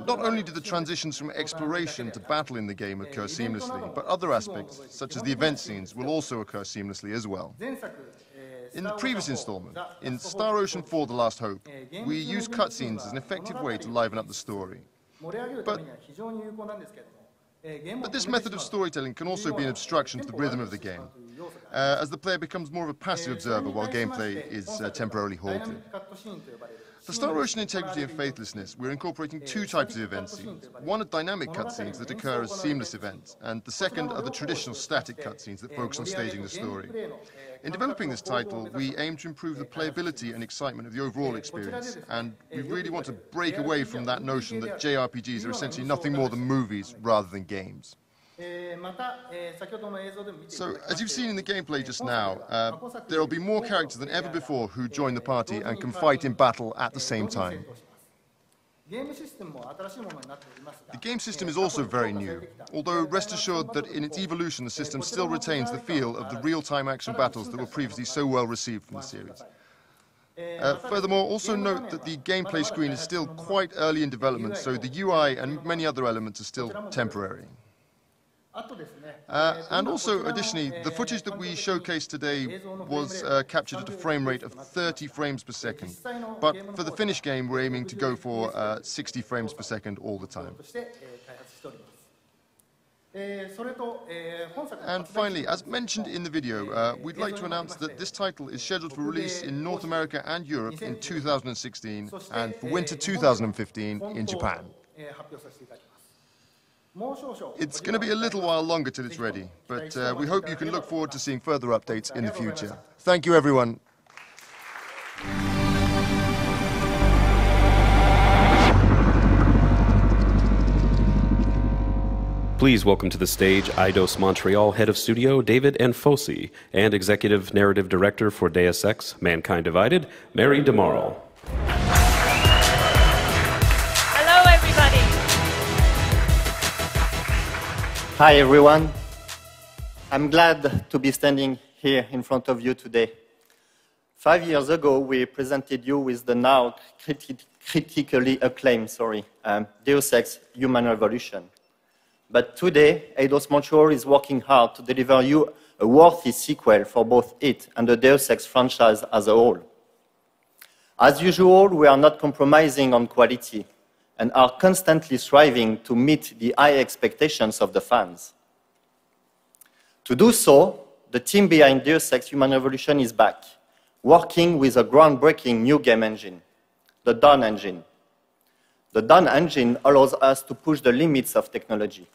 Not only do the transitions from exploration to battle in the game occur seamlessly, but other aspects, such as the event scenes, will also occur seamlessly as well. In the previous installment, in Star Ocean 4: The Last Hope, we used cutscenes as an effective way to liven up the story. But this method of storytelling can also be an obstruction to the rhythm of the game, as the player becomes more of a passive observer while gameplay is temporarily halted. For Star Ocean Integrity and Faithlessness, we're incorporating two types of event scenes. One are dynamic cutscenes that occur as seamless events, and the second are the traditional static cutscenes that focus on staging the story. In developing this title, we aim to improve the playability and excitement of the overall experience, and we really want to break away from that notion that JRPGs are essentially nothing more than movies rather than games. So, as you've seen in the gameplay just now, there will be more characters than ever before who join the party and can fight in battle at the same time. The game system is also very new, although rest assured that in its evolution the system still retains the feel of the real-time action battles that were previously so well received from the series. Furthermore, also note that the gameplay screen is still quite early in development, so the UI and many other elements are still temporary. And also, additionally, the footage that we showcased today was captured at a frame rate of 30 frames per second. But for the finished game, we're aiming to go for 60 frames per second all the time. And finally, as mentioned in the video, we'd like to announce that this title is scheduled for release in North America and Europe in 2016, and for winter 2015 in Japan. It's going to be a little while longer till it's ready, but we hope you can look forward to seeing further updates in the future. Thank you, everyone. Please welcome to the stage Eidos Montreal Head of Studio David Nfosi and Executive Narrative Director for Deus Ex: Mankind Divided, Mary DeMarle. Hi everyone. I'm glad to be standing here in front of you today. 5 years ago, we presented you with the now critically acclaimed, Deus Ex: Human Revolution. But today, Eidos Montreal is working hard to deliver you a worthy sequel for both it and the Deus Ex franchise as a whole. As usual, we are not compromising on quality and are constantly striving to meet the high expectations of the fans. To do so, the team behind Deus Ex: Human Revolution is back, working with a groundbreaking new game engine, the Dawn engine. The Dawn engine allows us to push the limits of technology,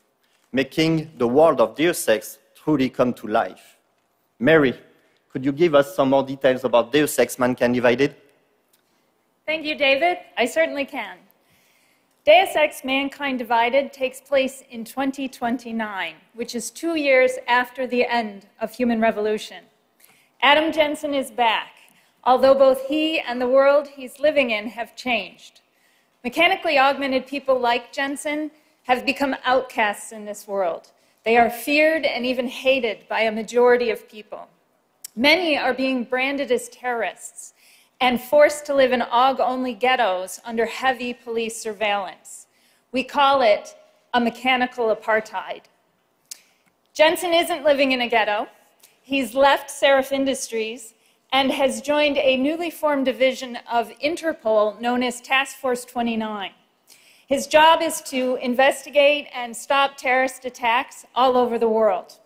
making the world of Deus Ex truly come to life. Mary, could you give us some more details about Deus Ex: Mankind Divided? Thank you, David. I certainly can. Deus Ex: Mankind Divided takes place in 2029, which is 2 years after the end of Human Revolution. Adam Jensen is back, although both he and the world he's living in have changed. Mechanically augmented people like Jensen have become outcasts in this world. They are feared and even hated by a majority of people. Many are being branded as terrorists and forced to live in AUG-only ghettos under heavy police surveillance. We call it a mechanical apartheid. Jensen isn't living in a ghetto. He's left Seraph Industries and has joined a newly formed division of Interpol known as Task Force 29. His job is to investigate and stop terrorist attacks all over the world.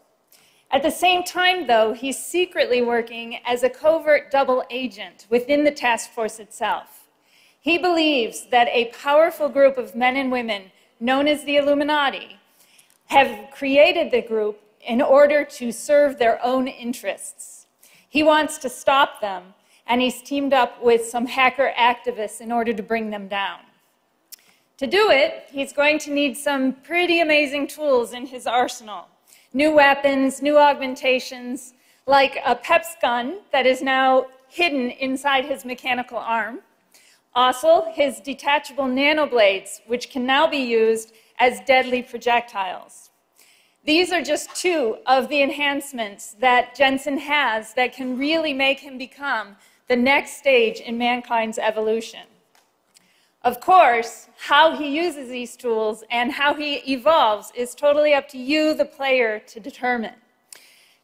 At the same time, though, he's secretly working as a covert double agent within the task force itself. He believes that a powerful group of men and women, known as the Illuminati, have created the group in order to serve their own interests. He wants to stop them, and he's teamed up with some hacker activists in order to bring them down. To do it, he's going to need some pretty amazing tools in his arsenal. New weapons, new augmentations, like a PEPS gun that is now hidden inside his mechanical arm. Also, his detachable nanoblades, which can now be used as deadly projectiles. These are just two of the enhancements that Jensen has that can really make him become the next stage in mankind's evolution. Of course, how he uses these tools and how he evolves is totally up to you, the player, to determine.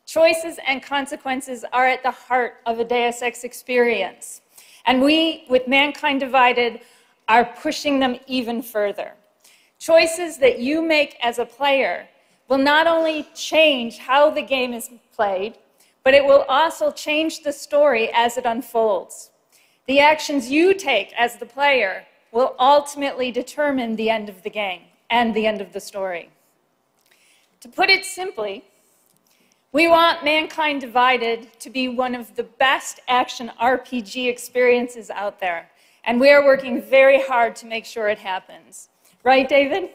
Choices and consequences are at the heart of a Deus Ex experience. And we, with Mankind Divided, are pushing them even further. Choices that you make as a player will not only change how the game is played, but it will also change the story as it unfolds. The actions you take as the player will ultimately determine the end of the game and the end of the story. To put it simply, we want Mankind Divided to be one of the best action RPG experiences out there, and we are working very hard to make sure it happens. Right, David?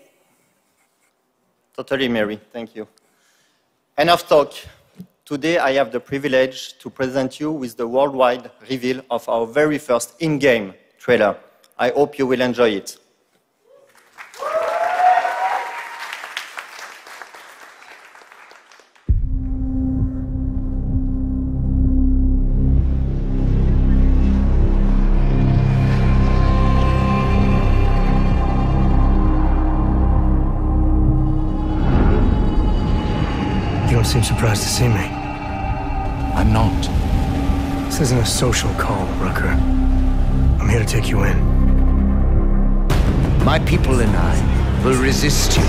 Totally, Mary. Thank you. Enough talk. Today, I have the privilege to present you with the worldwide reveal of our very first in-game trailer. I hope you will enjoy it. You don't seem surprised to see me. I'm not. This isn't a social call, Rucker. I'm here to take you in. My people and I will resist you.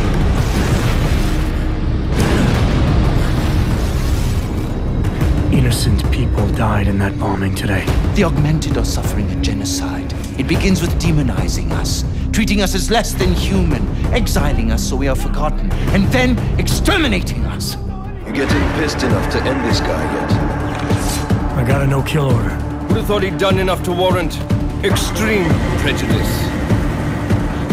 Innocent people died in that bombing today. The Augmented are suffering a genocide. It begins with demonizing us, treating us as less than human, exiling us so we are forgotten, and then exterminating us. You getting pissed enough to end this guy yet? I got a no-kill order. Would have thought he'd done enough to warrant extreme prejudice.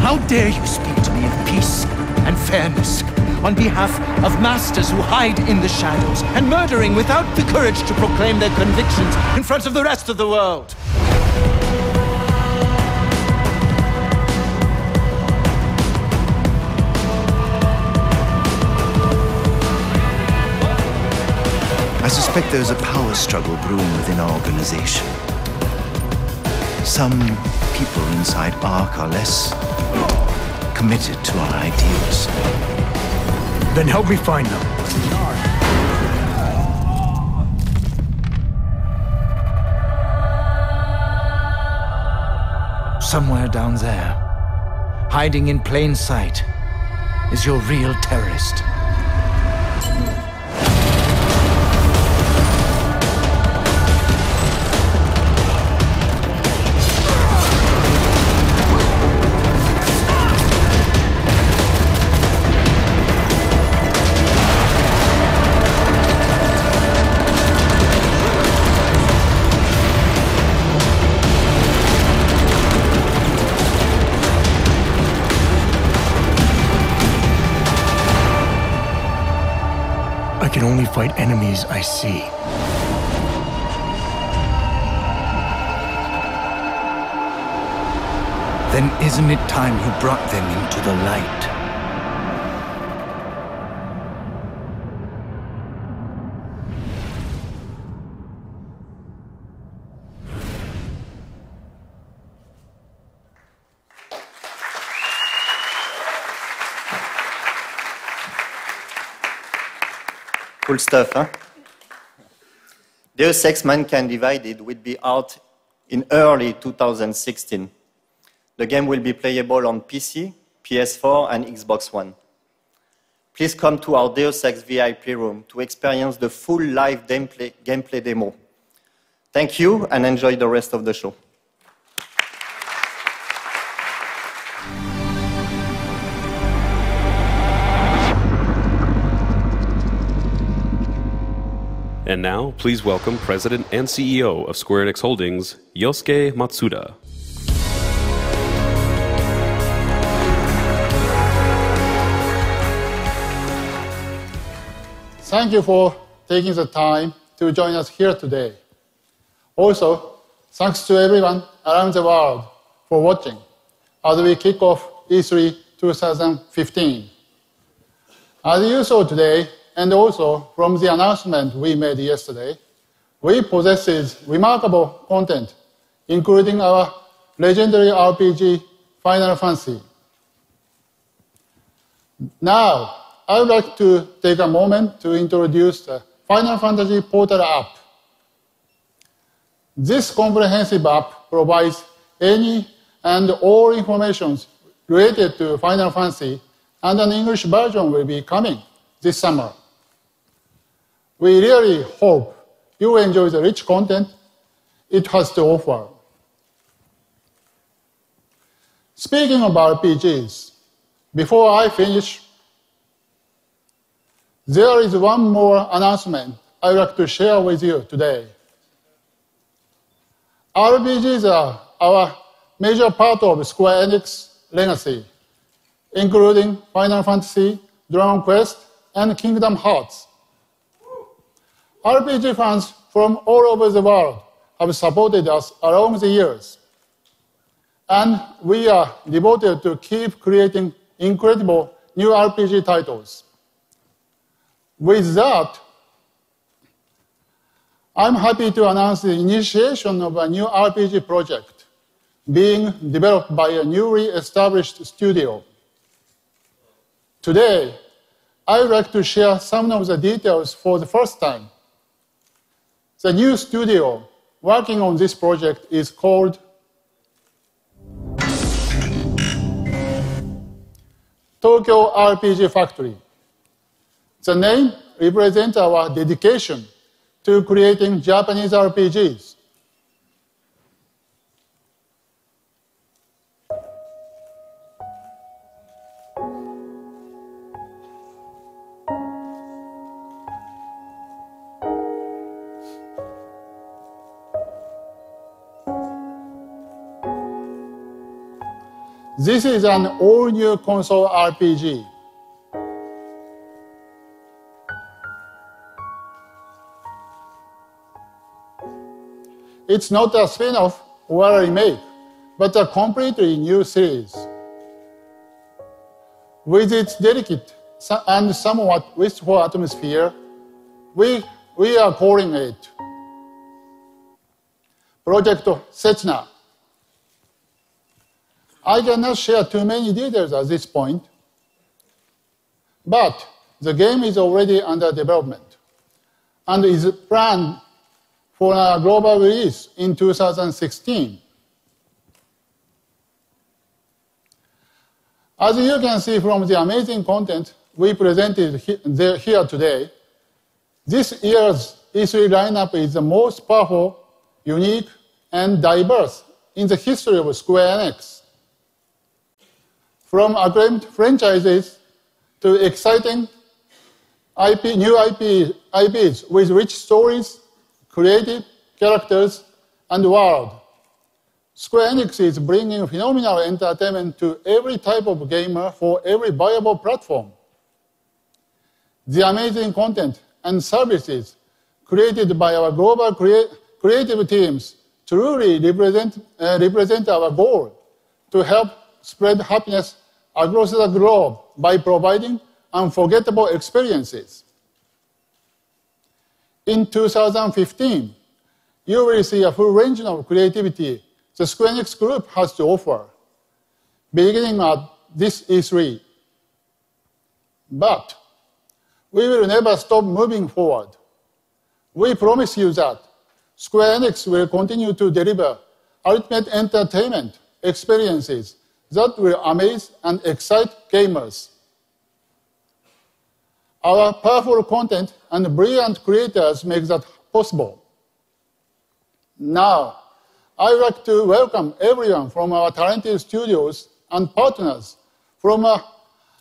How dare you speak to me of peace and fairness on behalf of masters who hide in the shadows and murdering without the courage to proclaim their convictions in front of the rest of the world? I suspect there's a power struggle brewing within our organization. Some people inside ARC are less committed to our ideals. Then help me find them. Somewhere down there, hiding in plain sight, is your real terrorist. I can only fight enemies I see. Then isn't it time you brought them into the light? Cool stuff, huh? Deus Ex Mankind Divided will be out in early 2016. The game will be playable on PC, PS4, and Xbox One. Please come to our Deus Ex VIP room to experience the full live gameplay demo. Thank you, and enjoy the rest of the show. And now, please welcome President and CEO of Square Enix Holdings, Yosuke Matsuda. Thank you for taking the time to join us here today. Also, thanks to everyone around the world for watching as we kick off E3 2015. As you saw today, and also from the announcement we made yesterday, we possess remarkable content, including our legendary RPG Final Fantasy. Now, I would like to take a moment to introduce the Final Fantasy Portal app. This comprehensive app provides any and all information related to Final Fantasy, and an English version will be coming this summer. We really hope you enjoy the rich content it has to offer. Speaking of RPGs, before I finish, there is one more announcement I would like to share with you today. RPGs are our major part of Square Enix legacy, including Final Fantasy, Dragon Quest, and Kingdom Hearts. RPG fans from all over the world have supported us along the years, and we are devoted to keep creating incredible new RPG titles. With that, I'm happy to announce the initiation of a new RPG project being developed by a newly established studio. Today, I would like to share some of the details for the first time. The new studio working on this project is called Tokyo RPG Factory. The name represents our dedication to creating Japanese RPGs. This is an all-new console RPG. It's not a spin-off or a remake, but a completely new series. With its delicate and somewhat wistful atmosphere, we are calling it Project Setsuna. I cannot share too many details at this point, but the game is already under development and is planned for a global release in 2016. As you can see from the amazing content we presented here today, this year's E3 lineup is the most powerful, unique, and diverse in the history of Square Enix. From acclaimed franchises to exciting new IPs with rich stories, creative characters, and world, Square Enix is bringing phenomenal entertainment to every type of gamer for every viable platform. The amazing content and services created by our global creative teams truly represent our goal to help spread happiness across the globe by providing unforgettable experiences. In 2015, you will see a full range of creativity the Square Enix Group has to offer, beginning at this E3. But we will never stop moving forward. We promise you that Square Enix will continue to deliver ultimate entertainment experiences that will amaze and excite gamers. Our powerful content and brilliant creators make that possible. Now, I would like to welcome everyone from our talented studios and partners from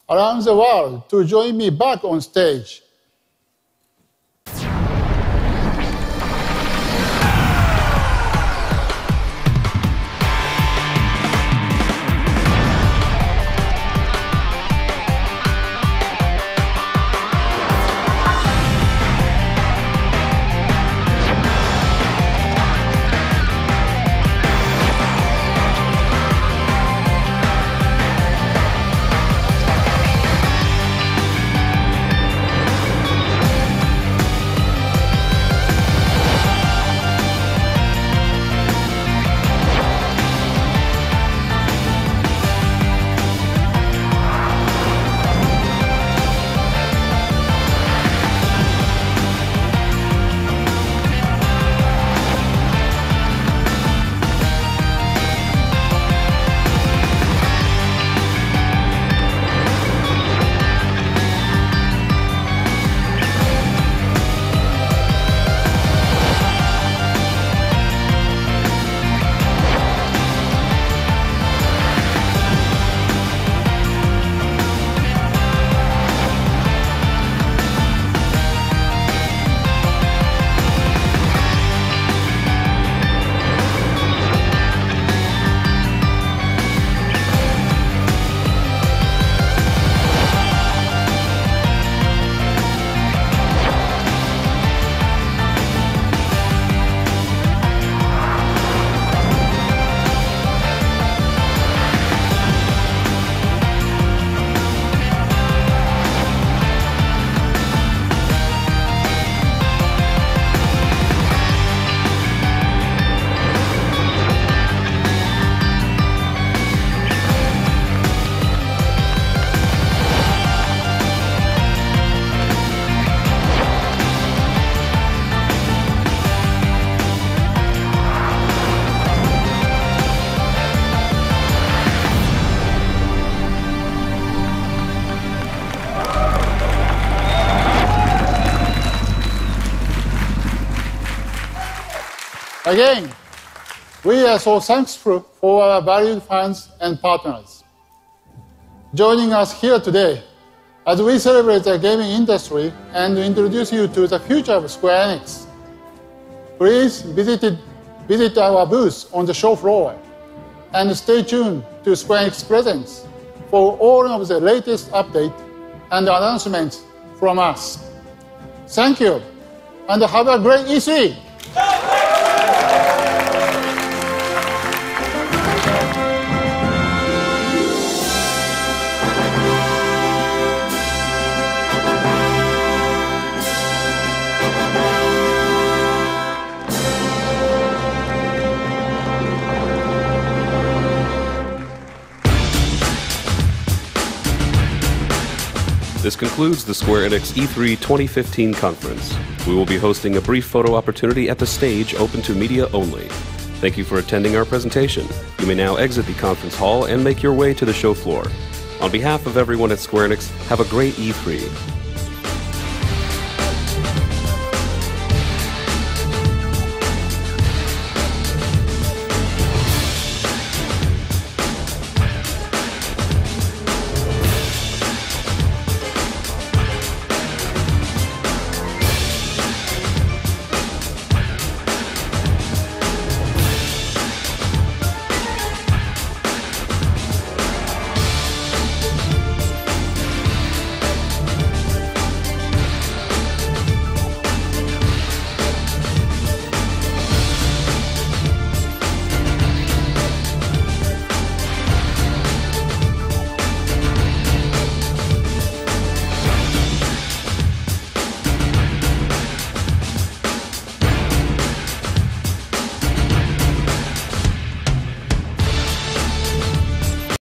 around the world to join me back on stage. Again, we are so thankful for our valued fans and partners joining us here today as we celebrate the gaming industry and introduce you to the future of Square Enix. Please visit our booth on the show floor and stay tuned to Square Enix Presents for all of the latest updates and announcements from us. Thank you, and have a great E3! This concludes the Square Enix E3 2015 conference. We will be hosting a brief photo opportunity at the stage open to media only. Thank you for attending our presentation. You may now exit the conference hall and make your way to the show floor. On behalf of everyone at Square Enix, have a great E3.